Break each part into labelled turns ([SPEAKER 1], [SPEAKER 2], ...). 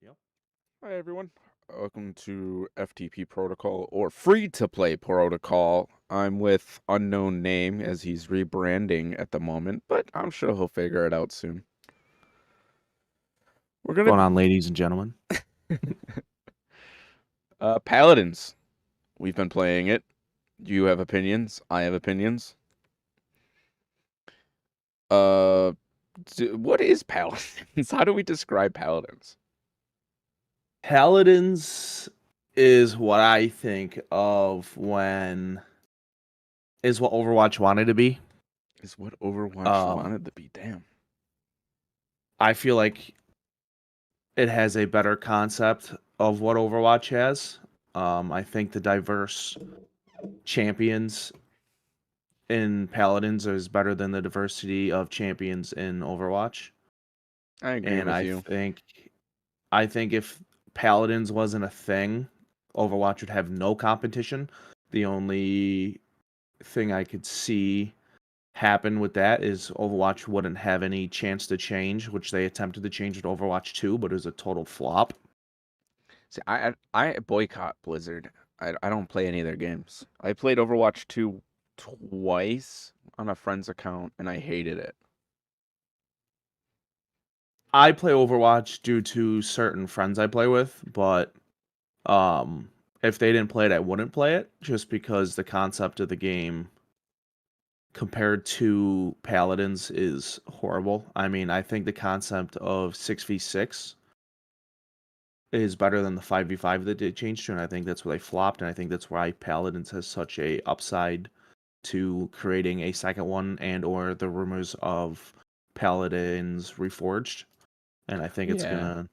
[SPEAKER 1] Yep.
[SPEAKER 2] Hi everyone. Welcome to FTP Protocol or Free to Play Protocol. I'm with unknown name as he's rebranding at the moment, but I'm sure he'll figure it out soon. We're
[SPEAKER 1] Going
[SPEAKER 2] gonna
[SPEAKER 1] on, ladies and gentlemen?
[SPEAKER 2] Paladins. We've been playing it. You have opinions. I have opinions. Uh, what is Paladins? How do we describe Paladins?
[SPEAKER 1] Paladins is what I think of when is what Overwatch wanted to be.
[SPEAKER 2] Is what Overwatch
[SPEAKER 1] Um,
[SPEAKER 2] wanted to be. Damn.
[SPEAKER 1] I feel like it has a better concept of what Overwatch has. I think the diverse champions in Paladins is better than the diversity of champions in Overwatch.
[SPEAKER 2] I agree
[SPEAKER 1] And
[SPEAKER 2] with you.
[SPEAKER 1] I think if Paladins wasn't a thing, Overwatch would have no competition. The only thing I could see happen with that is Overwatch wouldn't have any chance to change, which they attempted to change with Overwatch 2, but it was a total flop.
[SPEAKER 2] See, I boycott Blizzard. I don't play any of their games. I played Overwatch 2 twice on a friend's account and I hated it.
[SPEAKER 1] I play Overwatch due to certain friends I play with, but um if they didn't play it, I wouldn't play it just because the concept of the game compared to Paladins is horrible. I mean, I think the concept of 6v6 is better than the 5v5 that they changed to, and I think that's where they flopped, and I think that's why Paladins has such a upside to creating a second one and or the rumors of Paladins Reforged. And I think it's
[SPEAKER 2] Yeah.
[SPEAKER 1] gonna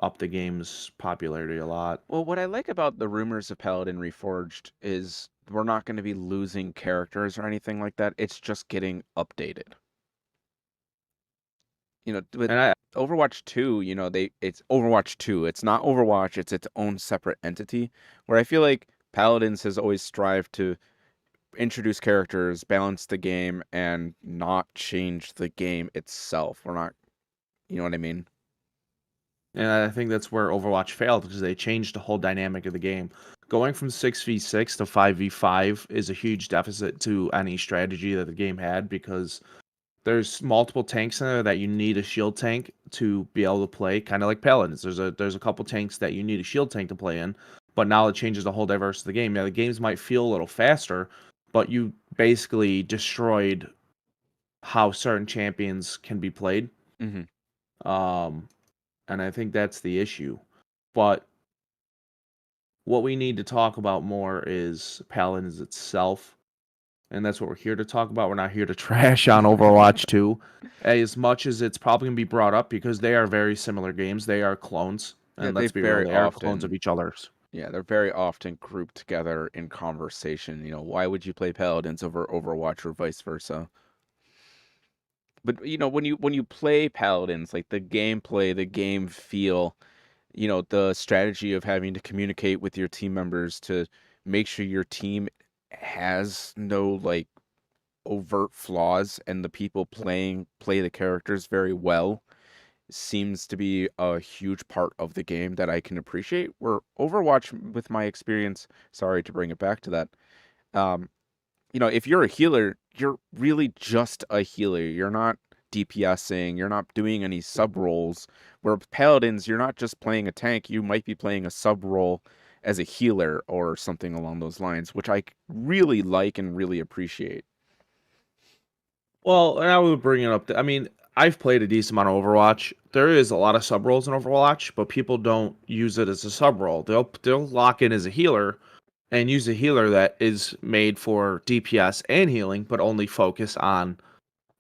[SPEAKER 1] up the game's popularity a lot.
[SPEAKER 2] Well, what I like about the rumors of Paladin Reforged is we're not going to be losing characters or anything like that. It's just getting updated. With
[SPEAKER 1] And I
[SPEAKER 2] Overwatch 2, it's Overwatch 2. It's not Overwatch, it's its own separate entity. Where I feel like Paladins has always strived to introduce characters, balance the game, and not change the game itself. We're not, you know what I mean?
[SPEAKER 1] and I think that's where Overwatch failed because they changed the whole dynamic of the game. Going from 6v6 to 5v5 is a huge deficit to any strategy that the game had because there's multiple tanks in there that you need a shield tank to be able to play, kind of like Paladins. There's a couple tanks that you need a shield tank to play in, but now it changes the whole diversity of the game. Now the games might feel a little faster, but you basically destroyed how certain champions can be played.
[SPEAKER 2] Hmm.
[SPEAKER 1] Um, and I think that's the issue. But what we need to talk about more is Paladins itself, and that's what we're here to talk about. We're not here to trash on Overwatch 2 as much as it's probably going to be brought up because they are very similar games. They are clones,
[SPEAKER 2] Yeah,
[SPEAKER 1] and
[SPEAKER 2] they
[SPEAKER 1] let's be real,
[SPEAKER 2] very
[SPEAKER 1] they are clones of
[SPEAKER 2] often,
[SPEAKER 1] each other's.
[SPEAKER 2] yeah, they're very often grouped together in conversation. Why would you play Paladins over Overwatch or vice versa? But when you play Paladins, like the gameplay, the game feel, the strategy of having to communicate with your team members to make sure your team has no like overt flaws and the people playing play the characters very well seems to be a huge part of the game that I can appreciate. Where Overwatch, with my experience, sorry to bring it back to that, um, if you're a healer, you're really just a healer. You're not DPSing, you're not doing any sub roles. Where Paladins, you're not just playing a tank, you might be playing a sub role as a healer or something along those lines, which I really like and really appreciate.
[SPEAKER 1] Well, and I would bring it up. I mean, I've played a decent amount of Overwatch. There is a lot of sub roles in Overwatch, but people don't use it as a sub role. They'll lock in as a healer and use a healer that is made for DPS and healing, but only focus on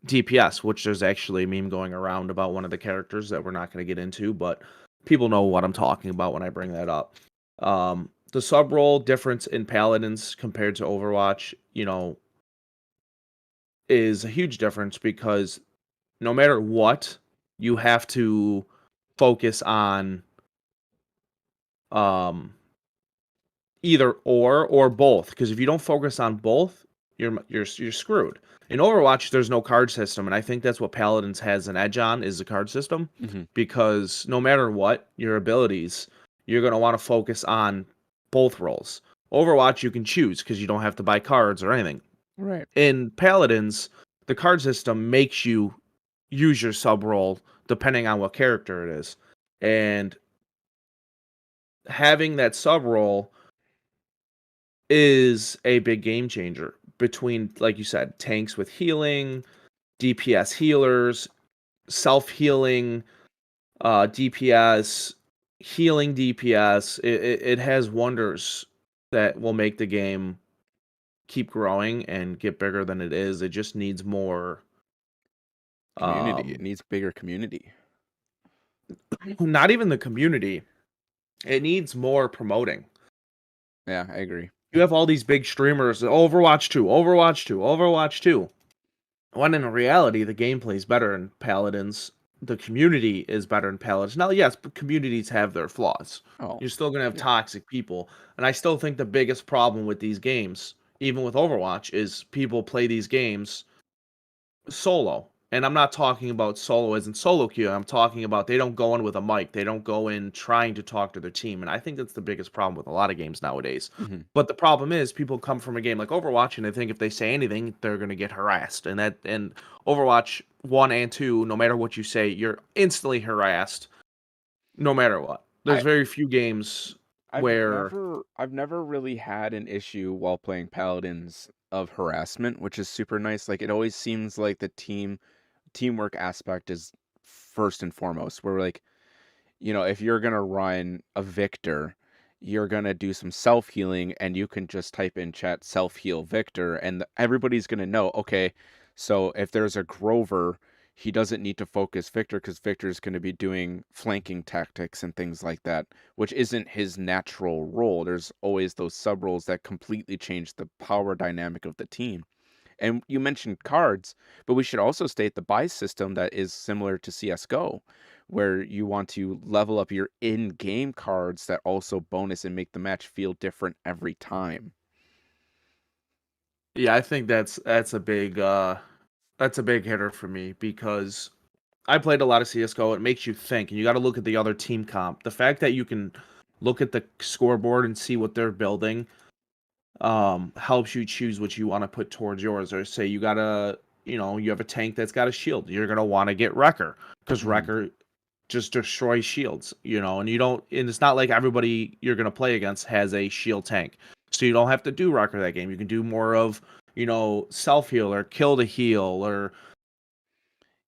[SPEAKER 1] DPS, which there's actually a meme going around about one of the characters that we're not going to get into, but people know what I'm talking about when I bring that up. The sub role difference in Paladins compared to Overwatch, is a huge difference because no matter what, you have to focus on um either or both. Because if you don't focus on both, you're screwed. In Overwatch, there's no card system, and I think that's what Paladins has an edge on is the card system,
[SPEAKER 2] Hmm.
[SPEAKER 1] because no matter what your abilities, you're gonna want to focus on both roles. Overwatch, you can choose because you don't have to buy cards or anything.
[SPEAKER 2] Right.
[SPEAKER 1] In Paladins, the card system makes you use your sub role depending on what character it is, and having that sub role is a big game changer between, like you said, tanks with healing, DPS healers, self healing, DPS, healing DPS. It has wonders that will make the game keep growing and get bigger than it is. It just needs more.
[SPEAKER 2] Community. It
[SPEAKER 1] Um,
[SPEAKER 2] needs bigger community.
[SPEAKER 1] not even the community. It needs more promoting.
[SPEAKER 2] Yeah, I agree.
[SPEAKER 1] You have all these big streamers, Overwatch 2, Overwatch 2, Overwatch 2. When in reality, the gameplay is better in Paladins. The community is better in Paladins. Now, yes, but communities have their flaws.
[SPEAKER 2] Oh,
[SPEAKER 1] You're still going to have
[SPEAKER 2] yeah.
[SPEAKER 1] toxic people. And I still think the biggest problem with these games, even with Overwatch, is people play these games solo. And I'm not talking about solo as in solo queue. I'm talking about they don't go in with a mic. They don't go in trying to talk to their team. And I think that's the biggest problem with a lot of games nowadays.
[SPEAKER 2] Hmm.
[SPEAKER 1] But the problem is people come from a game like Overwatch and they think if they say anything, they're gonna get harassed. And Overwatch 1 and 2, no matter what you say, you're instantly harassed no matter what. There's
[SPEAKER 2] I
[SPEAKER 1] very few games where
[SPEAKER 2] I've never really had an issue while playing Paladins of harassment, which is super nice. Like it always seems like the teamwork aspect is first and foremost. Where like, if you're gonna run a Victor, you're gonna do some self-healing and you can just type in chat self-heal Victor and everybody's gonna know, okay, so if there's a Grover, he doesn't need to focus Victor because Victor's gonna be doing flanking tactics and things like that, which isn't his natural role. There's always those sub roles that completely change the power dynamic of the team. And you mentioned cards, but we should also state the buy system that is similar to CS:GO, where you want to level up your in-game cards that also bonus and make the match feel different every time.
[SPEAKER 1] yeah, I think that's a big hitter for me because I played a lot of CS:GO. It makes you think, and you got to look at the other team comp. The fact that you can look at the scoreboard and see what they're building helps you choose what you want to put towards yours. Or say you have a tank that's got a shield. You're gonna want to get Wrecker because
[SPEAKER 2] Mhm.
[SPEAKER 1] Wrecker just destroys shields, and you don't. And it's not like everybody you're gonna play against has a shield tank, so you don't have to do Wrecker that game. You can do more of self heal or kill to heal or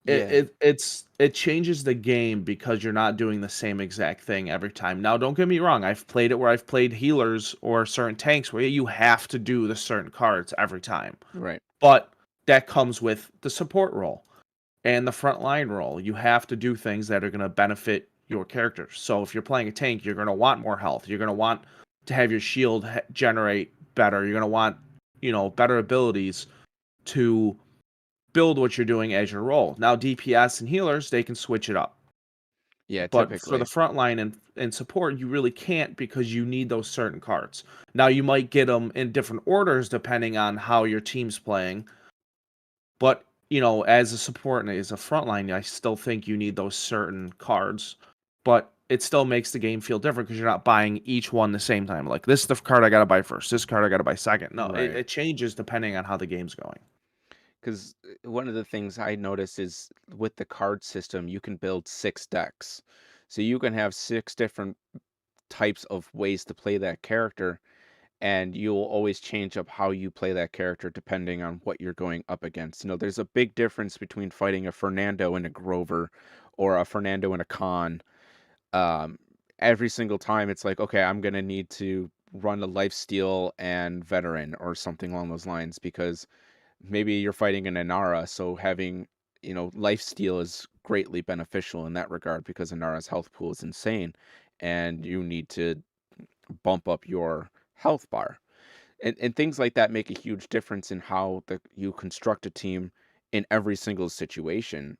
[SPEAKER 2] Yeah,
[SPEAKER 1] it changes the game because you're not doing the same exact thing every time. Now, don't get me wrong. I've played it where I've played healers or certain tanks where you have to do the certain cards every time.
[SPEAKER 2] right.
[SPEAKER 1] But that comes with the support role and the front line role. You have to do things that are going to benefit your character. So if you're playing a tank, you're going to want more health. You're going to want to have your shield generate better. You're going to want, better abilities to build what you're doing as your role. Now, DPS and healers, they can switch it up.
[SPEAKER 2] Yeah,
[SPEAKER 1] But for the
[SPEAKER 2] typically.
[SPEAKER 1] front line and support, you really can't because you need those certain cards. Now, you might get them in different orders depending on how your team's playing. But, as a support and as a front line, I still think you need those certain cards. But it still makes the game feel different because you're not buying each one the same time. Like, this is the card I got to buy first. This card I got to buy second. No, it,
[SPEAKER 2] Right.
[SPEAKER 1] it changes depending on how the game's going.
[SPEAKER 2] Because one of the things I noticed is with the card system, you can build 6 decks. So you can have 6 different types of ways to play that character, and you'll always change up how you play that character depending on what you're going up against. There's a big difference between fighting a Fernando and a Grover or a Fernando and a Khan. Um, every single time it's like, okay, I'm gonna need to run a lifesteal and veteran or something along those lines because maybe you're fighting an Inara, so having, lifesteal is greatly beneficial in that regard because Inara's health pool is insane and you need to bump up your health bar. And things like that make a huge difference in how you construct a team in every single situation.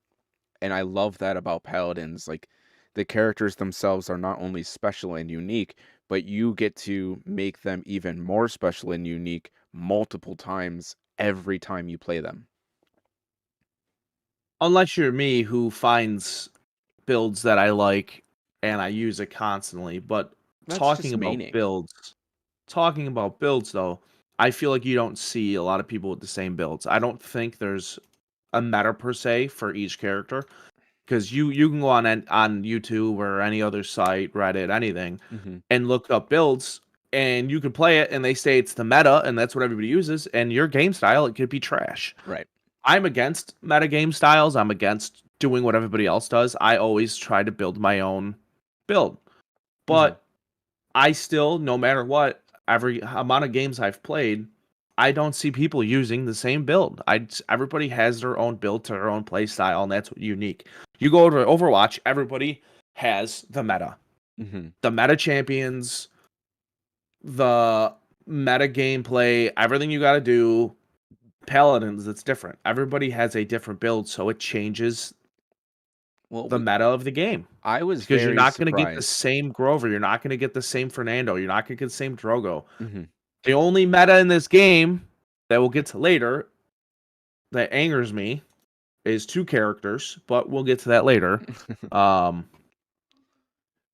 [SPEAKER 2] And I love that about Paladins. Like the characters themselves are not only special and unique, but you get to make them even more special and unique multiple times every time you play them.
[SPEAKER 1] Unless you're me who finds builds that I like and I use it constantly, but
[SPEAKER 2] That's
[SPEAKER 1] talking
[SPEAKER 2] just
[SPEAKER 1] about
[SPEAKER 2] maining.
[SPEAKER 1] builds talking about builds though, I feel like you don't see a lot of people with the same builds. I don't think there's a meta per se for each character because you can go on YouTube or any other site, Reddit, anything,
[SPEAKER 2] Hmm.
[SPEAKER 1] and look up builds and you could play it and they say it's the meta and that's what everybody uses and your game style it could be trash.
[SPEAKER 2] Right.
[SPEAKER 1] I'm against meta game styles. I'm against doing what everybody else does. I always try to build my own build.
[SPEAKER 2] Hmm.
[SPEAKER 1] But I still, no matter what, every amount of games I've played, I don't see people using the same build. Everybody has their own build to their own play style, and that's what unique. You go to Overwatch, everybody has the meta.
[SPEAKER 2] Hmm.
[SPEAKER 1] The meta champions, the meta gameplay, everything you gotta do. Paladins, it's different. Everybody has a different build, so it changes
[SPEAKER 2] Well,
[SPEAKER 1] the meta of the game.
[SPEAKER 2] I was
[SPEAKER 1] Because you're
[SPEAKER 2] very
[SPEAKER 1] not gonna get the
[SPEAKER 2] surprised.
[SPEAKER 1] same Grover, you're not gonna get the same Fernando, you're not gonna get the same Drogo.
[SPEAKER 2] Hmm.
[SPEAKER 1] The only meta in this game that we'll get to later that angers me is 2 characters, but we'll get to that later. Um,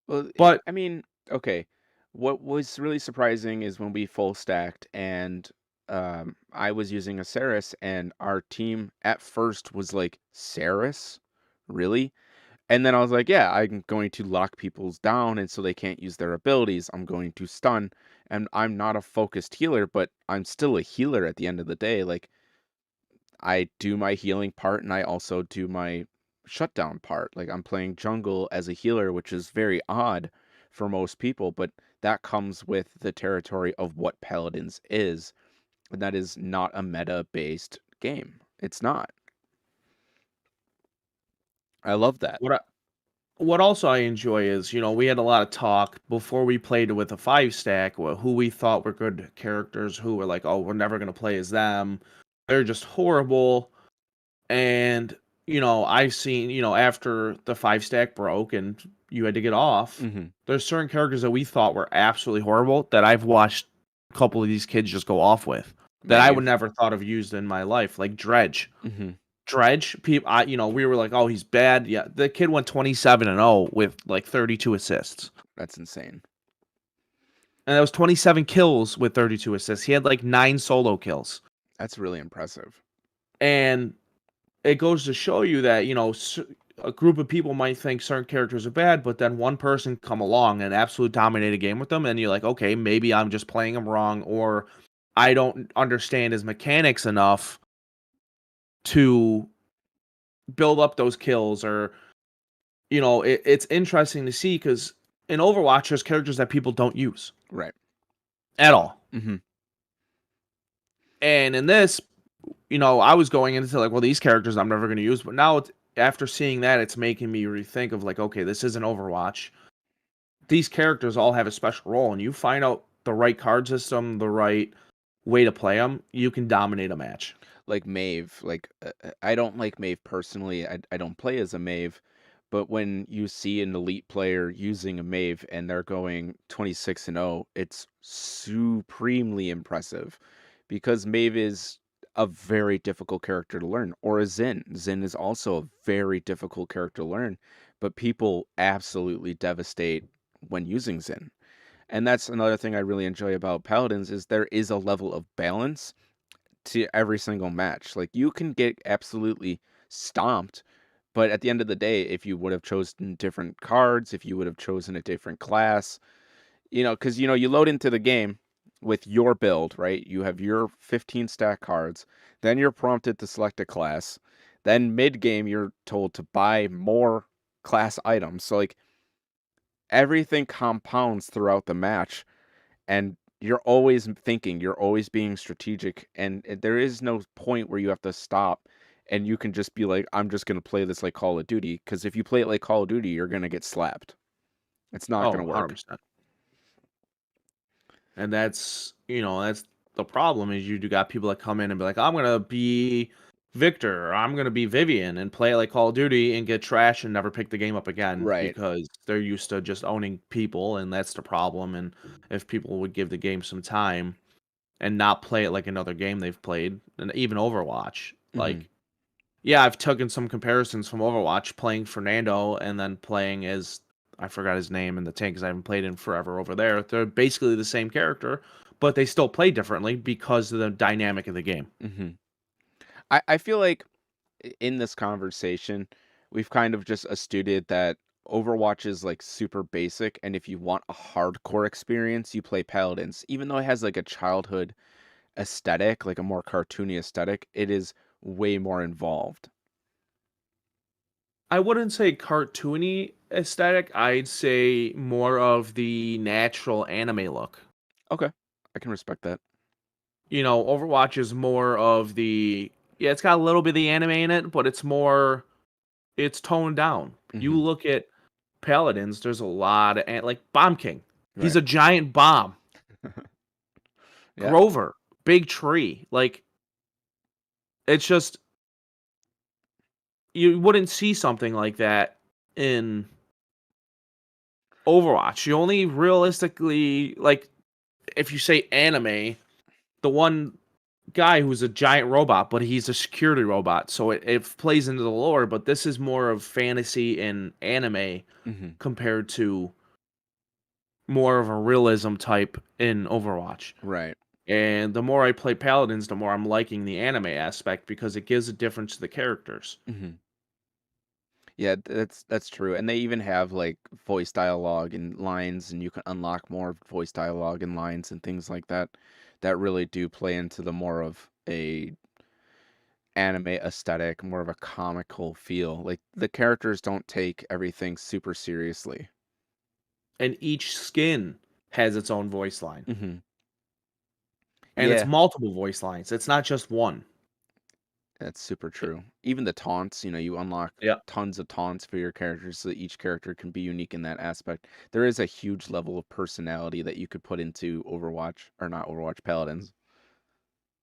[SPEAKER 2] Well,
[SPEAKER 1] but
[SPEAKER 2] I mean, okay. What was really surprising is when we full stacked and I was using a Saris and our team at first was like, Saris? Really? And then I was like, yeah, I'm going to lock people's down and so they can't use their abilities. I'm going to stun. And I'm not a focused healer, but I'm still a healer at the end of the day. Like, I do my healing part and I also do my shutdown part. Like, I'm playing jungle as a healer, which is very odd for most people, but that comes with the territory of what Paladins is. And that is not a meta based game. It's not. I love that.
[SPEAKER 1] what I what also I enjoy is, we had a lot of talk before we played with a 5 stack, who we thought were good characters, who were like, "Oh, we're never gonna play as them. They're just horrible." And, I've seen, after the 5 stack broke and you had to get off,
[SPEAKER 2] Hmm.
[SPEAKER 1] there's certain characters that we thought were absolutely horrible that I've watched a couple of these kids just go off with that I would
[SPEAKER 2] Maeve.
[SPEAKER 1] never thought of used in my life, like Dredge.
[SPEAKER 2] Hmm.
[SPEAKER 1] Dredge, people, we were like, oh, he's bad. Yeah, the kid went 27-0 with like 32 assists,
[SPEAKER 2] That's insane.
[SPEAKER 1] and that was 27 kills with 32 assists. He had like 9 solo kills,
[SPEAKER 2] That's really impressive.
[SPEAKER 1] and it goes to show you that a group of people might think certain characters are bad, but then one person come along and absolutely dominate a game with them, and you're like, okay, maybe I'm just playing him wrong, or I don't understand his mechanics enough to build up those kills, or it's interesting to see because in Overwatch there's characters that people don't use
[SPEAKER 2] Right.
[SPEAKER 1] at all,
[SPEAKER 2] Hmm.
[SPEAKER 1] and in this, I was going into like, well, these characters I'm never going to use, but now after seeing that, it's making me rethink of like, okay, this isn't Overwatch. These characters all have a special role, and you find out the right card system, the right way to play them, you can dominate a match.
[SPEAKER 2] Like Maeve, like I don't like Maeve personally. I don't play as a Maeve, but when you see an elite player using a Maeve and they're going 26-0, it's supremely impressive because Maeve is a very difficult character to learn. Or a Xin. Xin is also a very difficult character to learn, but people absolutely devastate when using Xin. And that's another thing I really enjoy about Paladins is there is a level of balance to every single match. Like you can get absolutely stomped, but at the end of the day, if you would have chosen different cards, if you would have chosen a different class, because you load into the game with your build, right? You have your 15 stack cards, then you're prompted to select a class, then mid game you're told to buy more class items. So like everything compounds throughout the match and you're always thinking, you're always being strategic, and there is no point where you have to stop and you can just be like, I'm just going to play this like Call of Duty, because if you play it like Call of Duty, you're going to get slapped. It's not
[SPEAKER 1] Oh,
[SPEAKER 2] going to work.
[SPEAKER 1] 100%. And that's the problem is you do got people that come in and be like, I'm gonna be Victor or I'm gonna be Vivian and play like Call of Duty and get trash and never pick the game up again
[SPEAKER 2] Right.
[SPEAKER 1] because they're used to just owning people, and that's the problem. And if people would give the game some time, and not play it like another game they've played, and even Overwatch.
[SPEAKER 2] Mhm.
[SPEAKER 1] Like, yeah, I've taken some comparisons from Overwatch, playing Fernando and then playing as I forgot his name in the tank because I haven't played in forever over there. They're basically the same character, but they still play differently because of the dynamic of the game.
[SPEAKER 2] Mhm. I feel like in this conversation, we've kind of just astuded that Overwatch is like super basic, and if you want a hardcore experience, you play Paladins. Even though it has like a childhood aesthetic, like a more cartoony aesthetic, it is way more involved.
[SPEAKER 1] I wouldn't say cartoony aesthetic. I'd say more of the natural anime look.
[SPEAKER 2] Okay, I can respect that.
[SPEAKER 1] Overwatch is more of the yeah, it's got a little bit of the anime in it, but it's toned down. You
[SPEAKER 2] Hmm.
[SPEAKER 1] look at Paladins, there's a lot of like Bomb King. He's
[SPEAKER 2] Right.
[SPEAKER 1] a giant bomb.
[SPEAKER 2] Yeah.
[SPEAKER 1] Grover, big tree. Like it's just you wouldn't see something like that in Overwatch. You only realistically like if you say anime, the one guy who's a giant robot, but he's a security robot, so it plays into the lore. But this is more of fantasy and anime
[SPEAKER 2] Hmm.
[SPEAKER 1] compared to more of a realism type in Overwatch.
[SPEAKER 2] Right.
[SPEAKER 1] And the more I play Paladins, the more I'm liking the anime aspect because it gives a difference to the characters.
[SPEAKER 2] Hmm. Yeah, that's true. And they even have like voice dialogue and lines, and you can unlock more voice dialogue and lines and things like that that really do play into the more of a anime aesthetic, more of a comical feel. Like the characters don't take everything super seriously.
[SPEAKER 1] And each skin has its own voice line.
[SPEAKER 2] Hmm.
[SPEAKER 1] And it's
[SPEAKER 2] Yeah,
[SPEAKER 1] multiple voice lines. It's not just one.
[SPEAKER 2] that's super true. Even the taunts, you unlock
[SPEAKER 1] Yeah.
[SPEAKER 2] tons of taunts for your characters so that each character can be unique in that aspect. There is a huge level of personality that you could put into Overwatch, or not Overwatch, Paladins.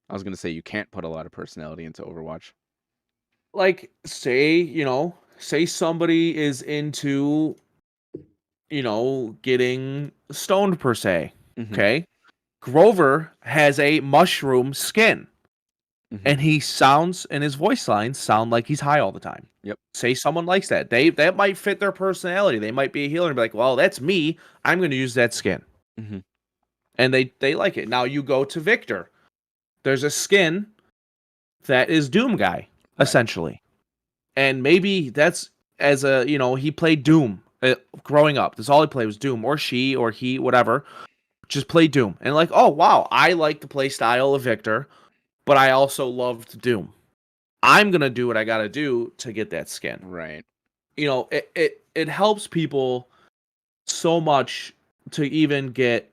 [SPEAKER 2] I was gonna say you can't put a lot of personality into Overwatch.
[SPEAKER 1] Like say somebody is into, getting stoned per se.
[SPEAKER 2] Hmm.
[SPEAKER 1] Okay? Grover has a mushroom skin.
[SPEAKER 2] Hmm.
[SPEAKER 1] And he sounds and his voice lines sound like he's high all the time.
[SPEAKER 2] Yep.
[SPEAKER 1] Say someone likes that. That might fit their personality. They might be a healer and be like, "Well, that's me. I'm going to use that skin."
[SPEAKER 2] Hmm.
[SPEAKER 1] And they like it. Now you go to Victor. There's a skin that is Doom guy
[SPEAKER 2] Right.
[SPEAKER 1] essentially. And maybe that's as he played Doom growing up. That's all he played was Doom or she or he whatever. Just play Doom. And like, "Oh, wow, I like the play style of Victor, but I also loved Doom. I'm going to do what I got to do to get that skin."
[SPEAKER 2] Right.
[SPEAKER 1] It helps people so much to even get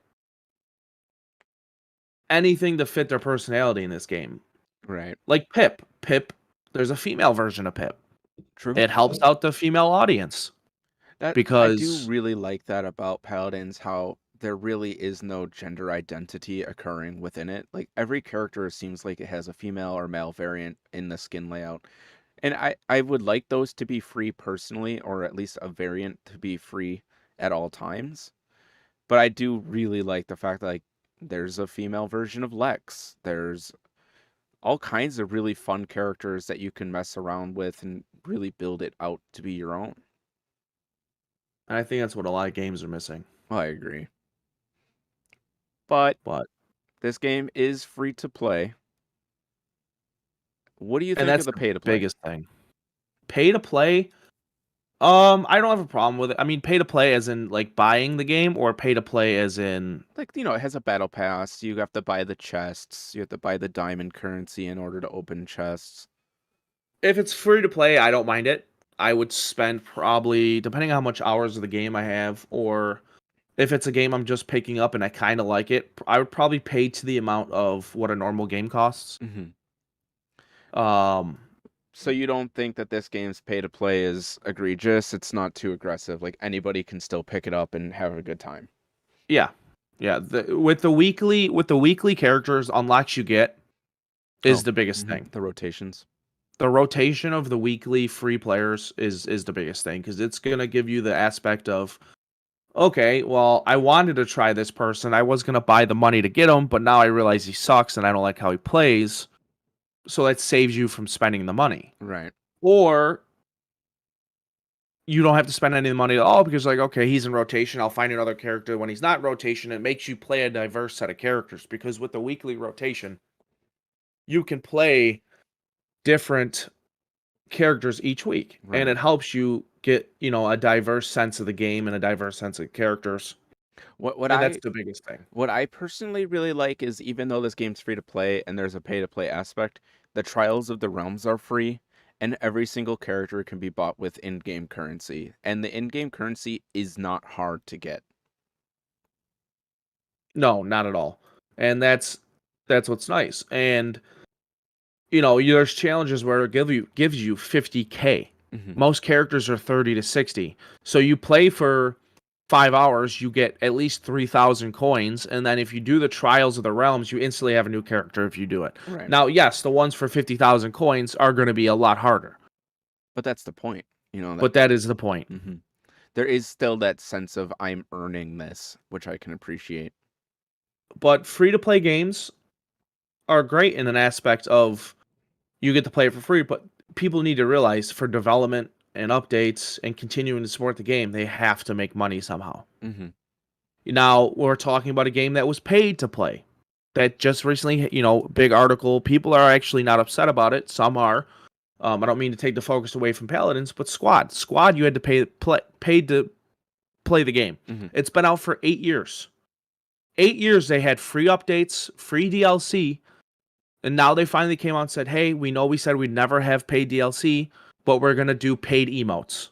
[SPEAKER 1] anything to fit their personality in this game.
[SPEAKER 2] Right.
[SPEAKER 1] Like Pip. Pip, there's a female version of Pip.
[SPEAKER 2] True.
[SPEAKER 1] It helps out the female audience
[SPEAKER 2] That I do
[SPEAKER 1] because
[SPEAKER 2] really like that about Paladins, how there really is no gender identity occurring within it. Like every character seems like it has a female or male variant in the skin layout. And I would like those to be free personally, or at least a variant to be free at all times. But I do really like the fact that like there's a female version of Lex. There's all kinds of really fun characters that you can mess around with and really build it out to be your own.
[SPEAKER 1] I think that's what a lot of games are missing.
[SPEAKER 2] I agree. But
[SPEAKER 1] But
[SPEAKER 2] this game is free to play. What do you
[SPEAKER 1] and
[SPEAKER 2] think of
[SPEAKER 1] that's
[SPEAKER 2] the
[SPEAKER 1] the
[SPEAKER 2] pay to play?
[SPEAKER 1] biggest thing. Pay to play, I don't have a problem with it. I mean, pay to play as in like buying the game or pay to play as in
[SPEAKER 2] Like, it has a battle pass. You have to buy the chests. You have to buy the diamond currency in order to open chests.
[SPEAKER 1] if it's free to play, I don't mind it. I would spend probably, depending on how much hours of the game I have, or if it's a game I'm just picking up and I kind of like it, I would probably pay to the amount of what a normal game costs.
[SPEAKER 2] Hmm.
[SPEAKER 1] Um,
[SPEAKER 2] So you don't think that this game's pay to play is egregious? It's not too aggressive. Like anybody can still pick it up and have a good time.
[SPEAKER 1] yeah, yeah. With the weekly characters unlocks you get is
[SPEAKER 2] Oh,
[SPEAKER 1] the biggest thing.
[SPEAKER 2] the rotations.
[SPEAKER 1] The rotation of the weekly free players is the biggest thing because it's gonna give you the aspect of okay, well, I wanted to try this person. I was gonna buy the money to get him, but now I realize he sucks and I don't like how he plays. So that saves you from spending the money.
[SPEAKER 2] Right.
[SPEAKER 1] Or you don't have to spend any money at all because, like, okay, he's in rotation. I'll find another character when he's not in rotation. It makes you play a diverse set of characters because with the weekly rotation, you can play different characters each week, and
[SPEAKER 2] Right.
[SPEAKER 1] it helps you get a diverse sense of the game and a diverse sense of characters,
[SPEAKER 2] What what
[SPEAKER 1] and that's
[SPEAKER 2] I
[SPEAKER 1] the biggest thing.
[SPEAKER 2] what I personally really like is even though this game's free to play and there's a pay to play aspect, the Trials of the Realms are free and every single character can be bought with in-game currency. And the in-game currency is not hard to get.
[SPEAKER 1] No, not at all, and that's what's nice. And there's challenges where it gives you 50K.
[SPEAKER 2] Hmm.
[SPEAKER 1] Most characters are 30 to 60. So you play for 5 hours, you get at least 3,000 coins, and then if you do the Trials of the Realms, you instantly have a new character if you do it.
[SPEAKER 2] Right.
[SPEAKER 1] Now, yes, the ones for 50,000 coins are going to be a lot harder,
[SPEAKER 2] But that's the point. That
[SPEAKER 1] but that is the point.
[SPEAKER 2] hmm there is still that sense of I'm earning this, which I can appreciate.
[SPEAKER 1] But free to play games are great in an aspect of you get to play it for free, but people need to realize for development and updates and continuing to support the game, they have to make money somehow.
[SPEAKER 2] Hmm.
[SPEAKER 1] Now, we're talking about a game that was paid to play. That just recently, big article. People are actually not upset about it. Some are. I don't mean to take the focus away from Paladins, but Squad, you had to paid to play the game.
[SPEAKER 2] Hmm.
[SPEAKER 1] It's been out for 8 years. 8 years they had free updates, free DLC, and now they finally came out and said, "Hey, we know we said we'd never have paid DLC, but we're gonna do paid emotes."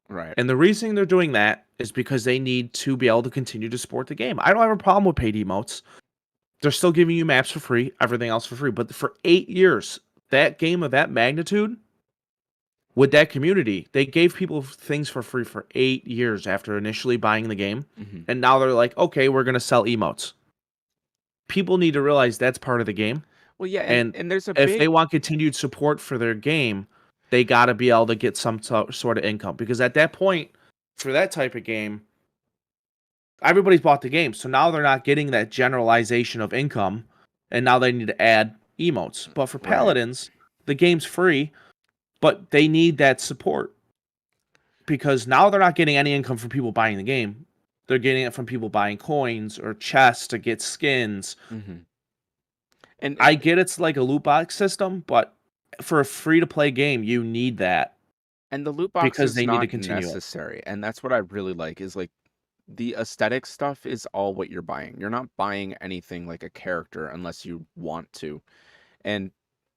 [SPEAKER 2] Right.
[SPEAKER 1] And the reason they're doing that is because they need to be able to continue to support the game. I don't have a problem with paid emotes. They're still giving you maps for free, everything else for free. But for 8 years, that game of that magnitude, with that community, they gave people things for free for 8 years after initially buying the game.
[SPEAKER 2] Hmm.
[SPEAKER 1] And now they're like, okay, we're going to sell emotes. People need to realize that's part of the game.
[SPEAKER 2] Well, yeah, and,
[SPEAKER 1] And
[SPEAKER 2] and there's a
[SPEAKER 1] if they
[SPEAKER 2] big
[SPEAKER 1] want continued support for their game, they got to be able to get some sort of income. Because at that point, for that type of game, everybody's bought the game. So now they're not getting that generalization of income. And now they need to add emotes. But for
[SPEAKER 2] right.
[SPEAKER 1] Paladins, the game's free, but they need that support. Because now they're not getting any income from people buying the game. They're getting it from people buying coins or chests to get skins.
[SPEAKER 2] Hmm. And
[SPEAKER 1] I get it's like a loot box system, but for a free to play game, you need that
[SPEAKER 2] And the loot box
[SPEAKER 1] because
[SPEAKER 2] is
[SPEAKER 1] they need to
[SPEAKER 2] not
[SPEAKER 1] continue it.
[SPEAKER 2] necessary. And that's what I really like is like the aesthetic stuff is all what you're buying. You're not buying anything like a character unless you want to. And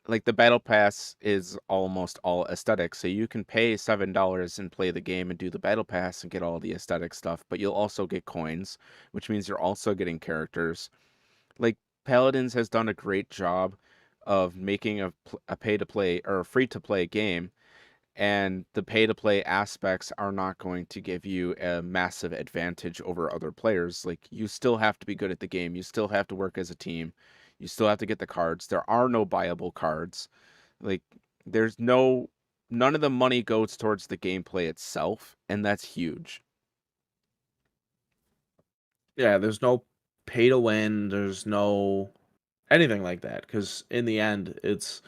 [SPEAKER 2] like the battle pass is almost all aesthetic. So you can pay $7 and play the game and do the battle pass and get all the aesthetic stuff, but you'll also get coins, which means you're also getting characters. Like Paladins has done a great job of making a pay to play or a free to play game, and the pay to play aspects are not going to give you a massive advantage over other players. Like you still have to be good at the game, you still have to work as a team, you still have to get the cards. There are no buyable cards. Like there's no none of the money goes towards the gameplay itself, and that's huge.
[SPEAKER 1] Yeah, there's no pay to win. There's no anything like that because in the end, it's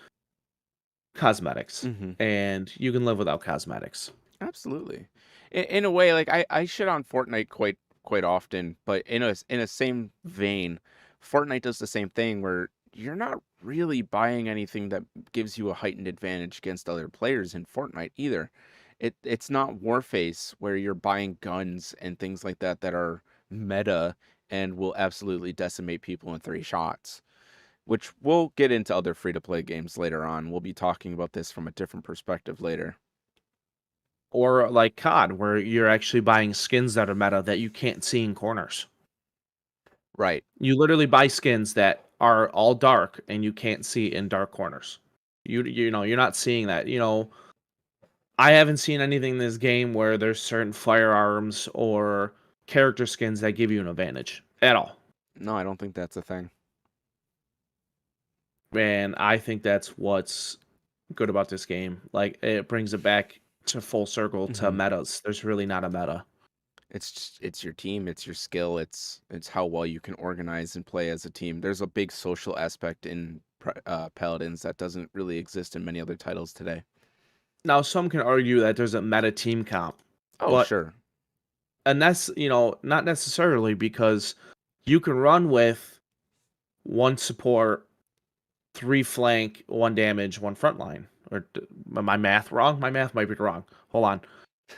[SPEAKER 1] cosmetics,
[SPEAKER 2] Hmm.
[SPEAKER 1] and you can live without cosmetics.
[SPEAKER 2] Absolutely. In a way, like I shit on Fortnite quite often, but in a same vein, Fortnite does the same thing where you're not really buying anything that gives you a heightened advantage against other players in Fortnite either. It's not Warface where you're buying guns and things like that that are meta and will absolutely decimate people in 3 shots. Which we'll get into other free to play games later on. We'll be talking about this from a different perspective later.
[SPEAKER 1] Or like COD, where you're actually buying skins that are meta that you can't see in corners.
[SPEAKER 2] Right.
[SPEAKER 1] You literally buy skins that are all dark and you can't see in dark corners. You're not seeing that. I haven't seen anything in this game where there's certain firearms or character skins that give you an advantage at all.
[SPEAKER 2] No, I don't think that's a thing.
[SPEAKER 1] And I think that's what's good about this game. Like it brings it back to full circle to
[SPEAKER 2] Hmm.
[SPEAKER 1] metas. There's really not a meta.
[SPEAKER 2] It's your team, it's your skill, it's how well you can organize and play as a team. There's a big social aspect in Paladins that doesn't really exist in many other titles today.
[SPEAKER 1] Now, some can argue that there's a meta team comp,
[SPEAKER 2] Oh,
[SPEAKER 1] but
[SPEAKER 2] sure.
[SPEAKER 1] and that's not necessarily because you can run with one support, three flank, one damage, one front line. Or my math wrong? My math might be wrong. Hold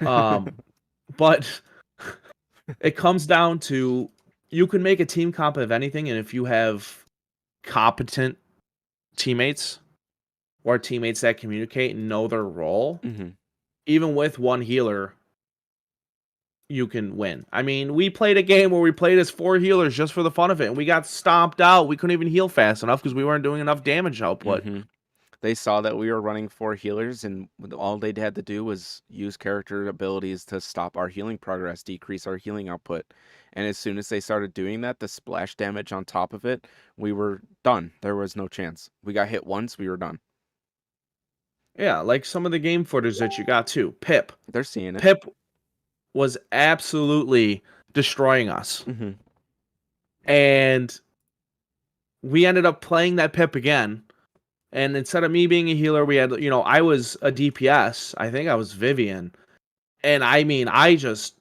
[SPEAKER 1] on. But it comes down to you can make a team comp of anything, and if you have competent teammates or teammates that communicate and know their role,
[SPEAKER 2] hmm
[SPEAKER 1] even with one healer, you can win. I mean, we played a game where we played as 4 healers just for the fun of it, and we got stomped out. We couldn't even heal fast enough because we weren't doing enough damage output.
[SPEAKER 2] hmm They saw that we were running 4 healers, and all they had to do was use character abilities to stop our healing progress, decrease our healing output. And as soon as they started doing that, the splash damage on top of it, we were done. There was no chance. We got hit once, we were done.
[SPEAKER 1] Yeah, like some of the game footage that you got too. Pip.
[SPEAKER 2] They're seeing it.
[SPEAKER 1] Pip was absolutely destroying us.
[SPEAKER 2] hmm
[SPEAKER 1] And we ended up playing that Pip again. And instead of me being a healer, we had, I was a DPS. I think I was Vivian. And I mean, I just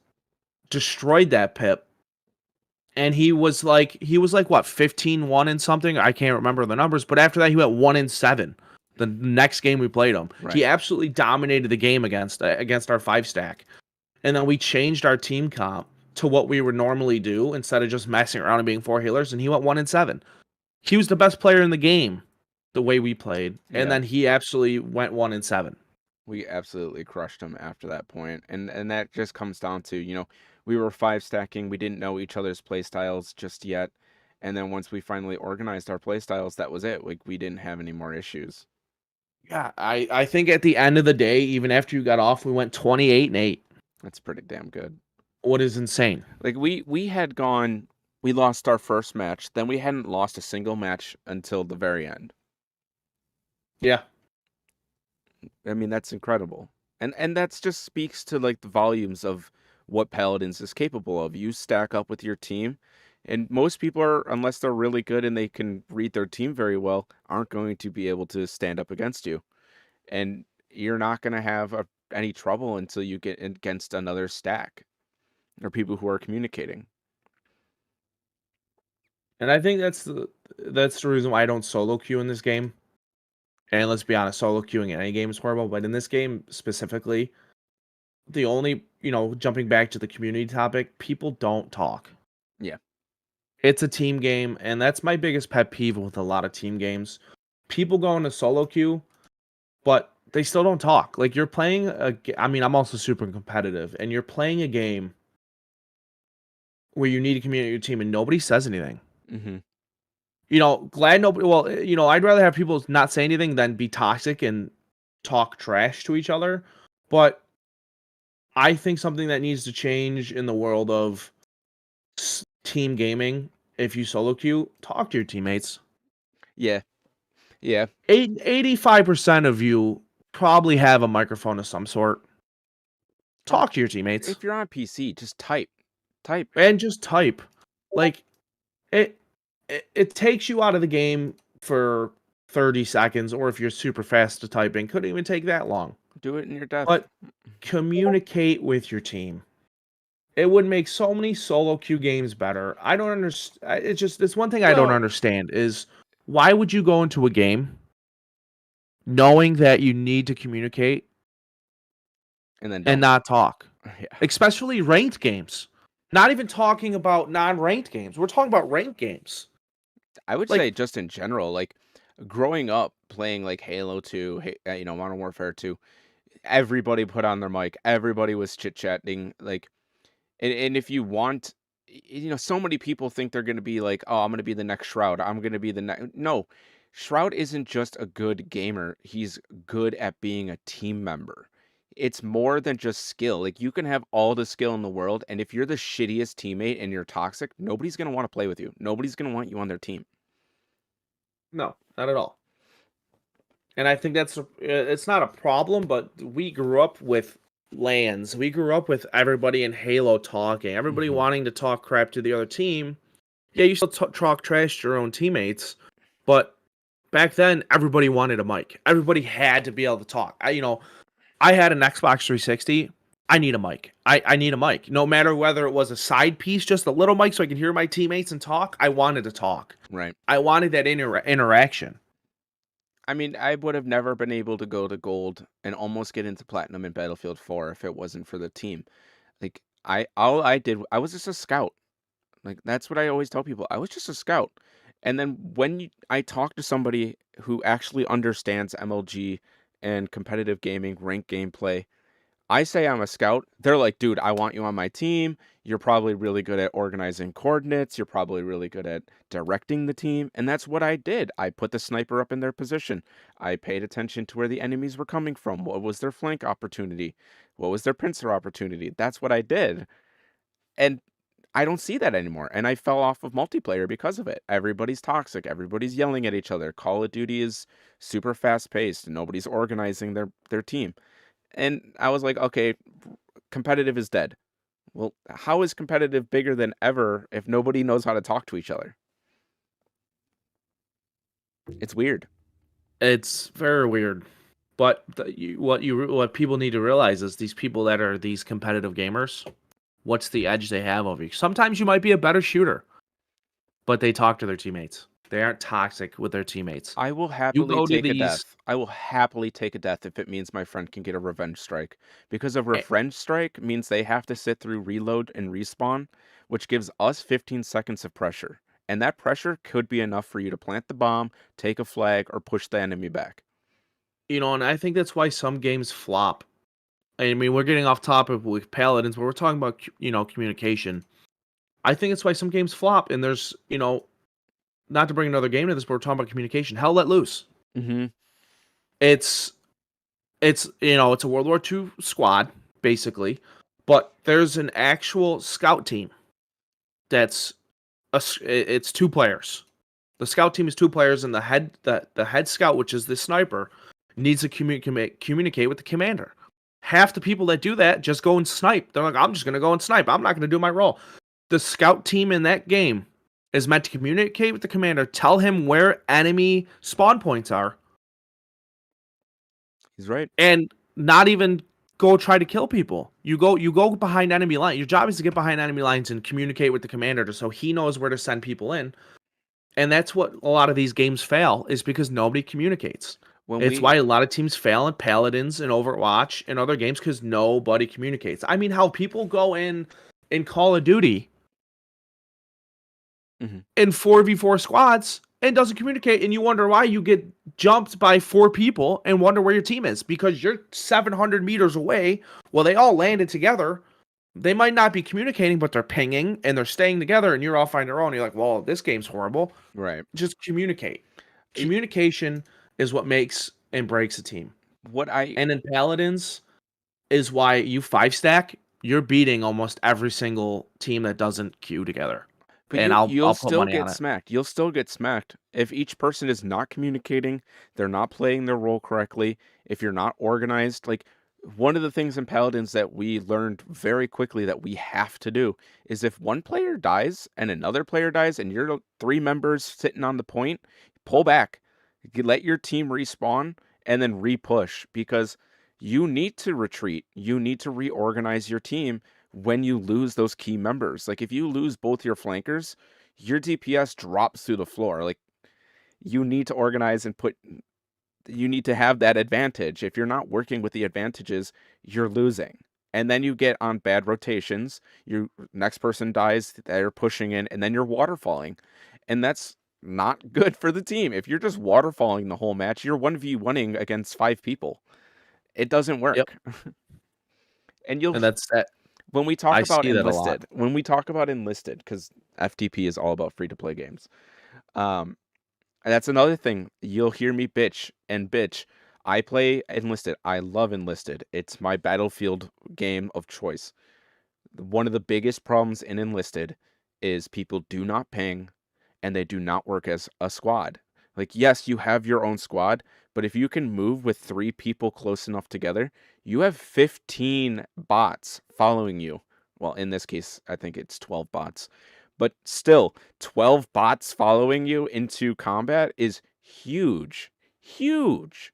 [SPEAKER 1] destroyed that Pip. And he was like what, 15-1 and something? I can't remember the numbers, but after that he went 1-7. The next game we played him.
[SPEAKER 2] Right.
[SPEAKER 1] He absolutely dominated the game against our 5-stack. And then we changed our team comp to what we would normally do instead of just messing around and being 4 healers, and he went 1-7. He was the best player in the game the way we played, and
[SPEAKER 2] Yeah.
[SPEAKER 1] then he absolutely went 1-7.
[SPEAKER 2] We absolutely crushed them after that point. And that just comes down to, we were 5 stacking, we didn't know each other's play styles just yet. And then once we finally organized our play styles, that was it. Like we didn't have any more issues.
[SPEAKER 1] Yeah, I think at the end of the day, even after you got off, we went 28-8.
[SPEAKER 2] That's pretty damn good.
[SPEAKER 1] What is insane.
[SPEAKER 2] Like we lost our first match, then we hadn't lost a single match until the very end.
[SPEAKER 1] Yeah.
[SPEAKER 2] I mean, that's incredible. And that's just speaks to like the volumes of what Paladins is capable of. You stack up with your team, and most people are, unless they're really good and they can read their team very well, aren't going to be able to stand up against you. And you're not going to have any trouble until you get against another stack or people who are communicating.
[SPEAKER 1] And I think that's the reason why I don't solo queue in this game. And let's be honest, solo queuing in any game is horrible, but in this game specifically, the only, jumping back to the community topic, people don't talk.
[SPEAKER 2] Yeah.
[SPEAKER 1] It's a team game, and that's my biggest pet peeve with a lot of team games. People go into solo queue, but they still don't talk. Like you're playing I mean, I'm also super competitive, and you're playing a game where you need to communicate with your team and nobody says anything.
[SPEAKER 2] hmm
[SPEAKER 1] Glad nobody, well, I'd rather have people not say anything than be toxic and talk trash to each other. But I think something that needs to change in the world of team gaming, if you solo queue, talk to your teammates.
[SPEAKER 2] Yeah. Yeah.
[SPEAKER 1] 85% of you probably have a microphone of some sort. Talk to your teammates
[SPEAKER 2] If you're on PC, just type. Type.
[SPEAKER 1] and just type. Like it takes you out of the game for 30 seconds, or if you're super fast to typing, couldn't even take that long.
[SPEAKER 2] Do it in your death.
[SPEAKER 1] But communicate with your team. It would make so many solo queue games better. I don't understand. It's one thing I don't
[SPEAKER 2] Well-
[SPEAKER 1] understand is why would you go into a game knowing that you need to communicate
[SPEAKER 2] And then
[SPEAKER 1] and not talk?
[SPEAKER 2] Yeah.
[SPEAKER 1] Especially ranked games. Not even talking about non-ranked games. We're talking about ranked games.
[SPEAKER 2] I would
[SPEAKER 1] Like-
[SPEAKER 2] say just in general, like growing up playing like Halo 2, Modern Warfare 2, everybody put on their mic. Everybody was chit-chatting. Like, and if you want, so many people think they're going to be like, oh, I'm going to be the next Shroud. I'm going to be the next. No, Shroud isn't just a good gamer. He's good at being a team member. It's more than just skill. Like, you can have all the skill in the world, and if you're the shittiest teammate and you're toxic, nobody's going to want to play with you. Nobody's going to want you on their team.
[SPEAKER 1] No, not at all. And I think it's not a problem, but we grew up with LANs. We grew up with everybody in Halo talking, everybody
[SPEAKER 2] Mhm.
[SPEAKER 1] wanting to talk crap to the other team. Yeah, you still talk trash to your own teammates, but back then everybody wanted a mic. Everybody had to be able to talk. I had an Xbox 360. I need a mic. I need a mic. No matter whether it was a side piece, just a little mic so I could hear my teammates and talk, I wanted to talk.
[SPEAKER 2] Right.
[SPEAKER 1] I wanted that interaction.
[SPEAKER 2] I mean, I would have never been able to go to gold and almost get into platinum in Battlefield 4 if it wasn't for the team. Like all I did, I was just a scout. Like that's what I always tell people. I was just a scout. And then I talk to somebody who actually understands MLG and competitive gaming, ranked gameplay, I say I'm a scout. They're like, dude, I want you on my team. You're probably really good at organizing coordinates. You're probably really good at directing the team. And that's what I did. I put the sniper up in their position. I paid attention to where the enemies were coming from. What was their flank opportunity? What was their pincer opportunity? That's what I did. And I don't see that anymore. And I fell off of multiplayer because of it. Everybody's toxic. Everybody's yelling at each other. Call of Duty is super fast paced. Nobody's organizing their team. And I was like, okay, competitive is dead. Well, how is competitive bigger than ever if nobody knows how to talk to each other? It's weird.
[SPEAKER 1] It's very weird. But what people need to realize is these people that are these competitive gamers, what's the edge they have over you? Sometimes you might be a better shooter, but they talk to their teammates. They aren't toxic with their teammates.
[SPEAKER 2] I will
[SPEAKER 1] You
[SPEAKER 2] happily
[SPEAKER 1] go to
[SPEAKER 2] take a
[SPEAKER 1] these
[SPEAKER 2] death. I will happily take a death if it means my friend can get a revenge strike. Because a
[SPEAKER 1] eh,
[SPEAKER 2] revenge strike means they have to sit through reload and respawn, which gives us 15 seconds of pressure. And that pressure could be enough for you to plant the bomb, take a flag, or push the enemy back.
[SPEAKER 1] and I think that's why some games flop. I mean, we're getting off topic with Paladins, but we're talking about communication. I think it's why some games flop, and there's not to bring another game to this, but we're talking about communication. Hell Let Loose.
[SPEAKER 2] Mm-hmm.
[SPEAKER 1] It's it's a World War II squad basically, but there's an actual scout team that's it's two players. The scout team is two players, and the head scout, which is the sniper, needs to communicate with the commander. Half the people that do that just go and snipe. They're like, I'm just gonna go and snipe. I'm not gonna do my role. The scout team in that game is meant to communicate with the commander, tell him where enemy spawn points are,
[SPEAKER 2] He's right.
[SPEAKER 1] and not even go try to kill people. You go behind enemy line. Your job is to get behind enemy lines and communicate with the commander so he knows where to send people in. And that's what a lot of these games fail, is because nobody communicates.
[SPEAKER 2] When
[SPEAKER 1] It's
[SPEAKER 2] we
[SPEAKER 1] why a lot of teams fail in Paladins and Overwatch and other games, because nobody communicates. I mean, how people go in Call of Duty
[SPEAKER 2] Mhm.
[SPEAKER 1] in 4v4 squads and doesn't communicate, and you wonder why you get jumped by 4 people and wonder where your team is, because you're 700 meters away. Well, they all landed together. They might not be communicating, but they're pinging and they're staying together, and you're all finding your own. You're like, well, this game's horrible.
[SPEAKER 2] Right.
[SPEAKER 1] Just communicate.
[SPEAKER 2] It,
[SPEAKER 1] Communication is what makes and breaks a team.
[SPEAKER 2] what I
[SPEAKER 1] And in Paladins is why you 5 stack, you're beating almost every single team that doesn't queue together.
[SPEAKER 2] But
[SPEAKER 1] And
[SPEAKER 2] you
[SPEAKER 1] I'll
[SPEAKER 2] you'll
[SPEAKER 1] I'll put
[SPEAKER 2] still
[SPEAKER 1] money
[SPEAKER 2] get
[SPEAKER 1] on it.
[SPEAKER 2] smacked. You'll still get smacked if each person is not communicating, they're not playing their role correctly, if you're not organized. Like one of the things in Paladins that we learned very quickly that we have to do is if one player dies and another player dies and you're 3 members sitting on the point, pull back. Let your team respawn and then repush because you need to retreat. You need to reorganize your team when you lose those key members. Like if you lose both your flankers, your DPS drops through the floor. Like you need to organize and you need to have that advantage. If you're not working with the advantages, you're losing. And then you get on bad rotations. Your next person dies, they're pushing in, and then you're waterfalling. And that's not good for the team. If you're just waterfalling the whole match, you're 1v1ing against 5 people. It doesn't
[SPEAKER 1] Yep.
[SPEAKER 2] work. And you'll
[SPEAKER 1] And that's that.
[SPEAKER 2] when we talk
[SPEAKER 1] I
[SPEAKER 2] about
[SPEAKER 1] see that a lot.
[SPEAKER 2] enlisted, because FTP is all about free to play games. Um, and that's another thing. You'll hear me bitch. I play enlisted. I love enlisted. It's my battlefield game of choice. One of the biggest problems in enlisted is people do not ping and they do not work as a squad. Like, yes, you have your own squad, but if you can move with 3 people close enough together, you have 15 bots following you. Well, in this case, I think it's 12 bots. But still, 12 bots following you into combat is huge. Huge.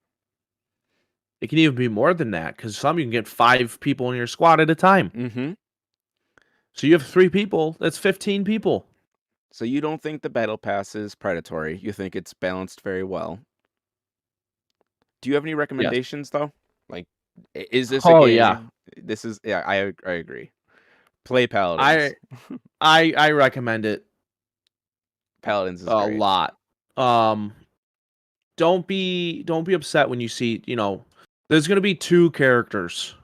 [SPEAKER 1] It can even be more than that because some you can get 5 people in your squad at a time.
[SPEAKER 2] Mm-hmm.
[SPEAKER 1] So you have 3 people. That's 15 people.
[SPEAKER 2] So you don't think the battle pass is predatory. You think it's balanced very well. Do you have any
[SPEAKER 1] Yes.
[SPEAKER 2] recommendations though? Like, is this a
[SPEAKER 1] Oh yeah.
[SPEAKER 2] game? This is yeah. I agree. Play
[SPEAKER 1] I
[SPEAKER 2] Paladins.
[SPEAKER 1] I recommend it
[SPEAKER 2] Paladins is
[SPEAKER 1] a
[SPEAKER 2] great.
[SPEAKER 1] lot. Um, don't be upset when you see, there's gonna be 2 characters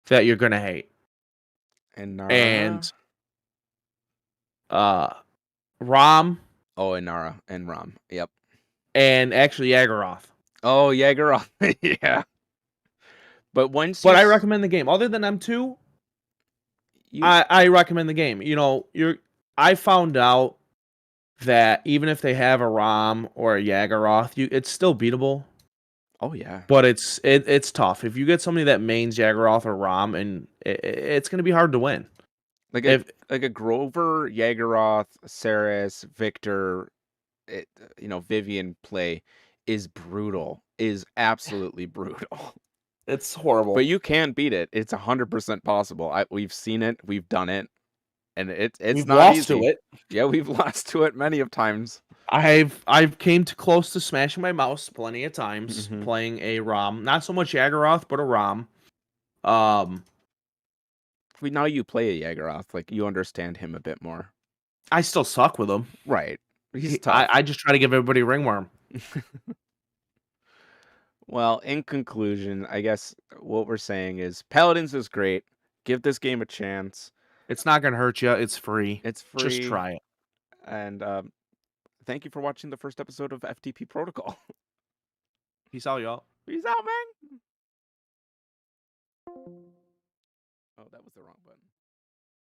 [SPEAKER 1] that you're gonna hate.
[SPEAKER 2] And
[SPEAKER 1] And
[SPEAKER 2] Nara.
[SPEAKER 1] uh Rom
[SPEAKER 2] Oh, and Nara and Ram. Yep.
[SPEAKER 1] and actually Yagharoth.
[SPEAKER 2] Oh, Jaeger. Yeah. But once you
[SPEAKER 1] But I recommend the game. Other than them 2,
[SPEAKER 2] you
[SPEAKER 1] I recommend the game. I found out that even if they have a Rom or a Yagharoth, it's still beatable.
[SPEAKER 2] oh yeah.
[SPEAKER 1] But it's tough. If you get somebody that mains Yagharoth or Rom, and it's going to be hard to win.
[SPEAKER 2] Like a
[SPEAKER 1] If
[SPEAKER 2] like a Grover, Jaegeroth, Saris, Victor, Vivian play is brutal. Is absolutely brutal.
[SPEAKER 1] It's horrible.
[SPEAKER 2] But you can beat it. It's 100% possible. We've seen it, we've done it, and it's
[SPEAKER 1] We've
[SPEAKER 2] not
[SPEAKER 1] lost to
[SPEAKER 2] easy.
[SPEAKER 1] it.
[SPEAKER 2] Yeah, we've lost to it many of times.
[SPEAKER 1] I've came to close to smashing my mouse plenty of times
[SPEAKER 2] Mhm.
[SPEAKER 1] playing a Rom. Not so much Yagharoth, but a Rom. Um,
[SPEAKER 2] Now you play a Jaegeroth, like you understand him a bit more.
[SPEAKER 1] I still suck with him.
[SPEAKER 2] Right. He's
[SPEAKER 1] I,
[SPEAKER 2] tough.
[SPEAKER 1] I just try to give everybody ringworm.
[SPEAKER 2] Well, in conclusion, I guess what we're saying is Paladins is great. Give this game a chance.
[SPEAKER 1] It's not gonna hurt you. It's free.
[SPEAKER 2] It's
[SPEAKER 1] Just
[SPEAKER 2] free.
[SPEAKER 1] try it.
[SPEAKER 2] And thank you for watching the first episode of FTP Protocol.
[SPEAKER 1] Peace out, y'all.
[SPEAKER 2] Peace out, man. Oh, that was the wrong button.